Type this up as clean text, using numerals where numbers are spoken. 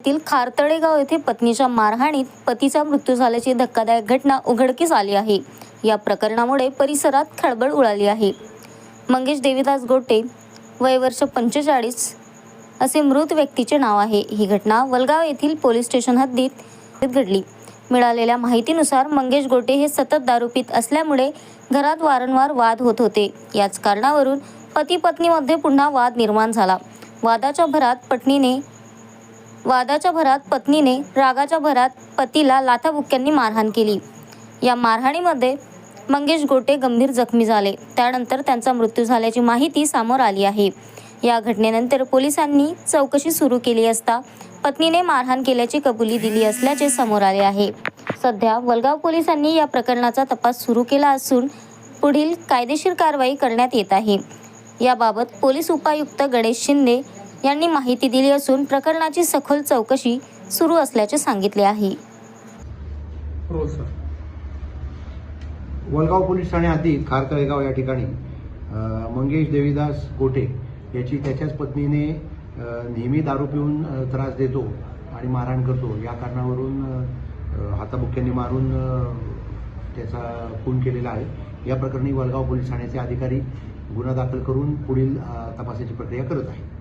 तील खारतळे गाव येथे पत्नीच्या मारहाणीत पतीचा मृत्यू झाल्याची धक्कादायक घटना उघडकीस आली आहे। या प्रकरणामुळे परिसरात खळबळ उडाली आहे। मंगेश देवीदास गोटे, वय वर्ष 45 असे मृत व्यक्तीचे नाव आहे। ही घटना वलगाव येथील पोलीस स्टेशन हद्दीत घडली। मिळालेल्या माहितीनुसार मंगेश गोटे हे सतत दारू पीत असल्यामुळे घरात वारंवार वाद होत होते। याच कारणावरून पती पत्नीमध्ये पुन्हा वाद निर्माण झाला। वादाच्या भरात पत्नीने रागाच्या भरात पतीला लाथाबुक्क्यांनी मारहाण केली। या मारहाणीमध्ये मंगेश गोटे गंभीर जखमी झाले। त्यानंतर त्यांचा मृत्यू झाल्याची माहिती समोर आली आहे। या घटनेनंतर पोलिसांनी चौकशी सुरू केली असता पत्नीने मारहाण केल्याची कबुली दिली असल्याचे समोर आले आहे। सध्या वलगाव पोलिसांनी या प्रकरणाचा तपास सुरू केला असून पुढील कायदेशीर कारवाई करण्यात येत आहे। याबाबत पोलीस उपायुक्त गणेश शिंदे यांनी माहिती दिली असून प्रकरणाची सखोल चौकशी सुरू असल्याचे सांगितले आहे। वलगाव पोलीस ठाणे हद्दीत खारतळे गाव या ठिकाणी मंगेश देवीदास गोटे याची त्याच्याच पत्नीने नेहमी दारू पिऊन त्रास देतो आणि मारहाण करतो। या कारणावरून हाताबुक्क्यांनी मारून त्याचा खून केलेला आहे। या प्रकरणी वलगाव पोलीस ठाण्याचे अधिकारी गुन्हा दाखल करून पुढील तपासाची प्रक्रिया करत आहेत।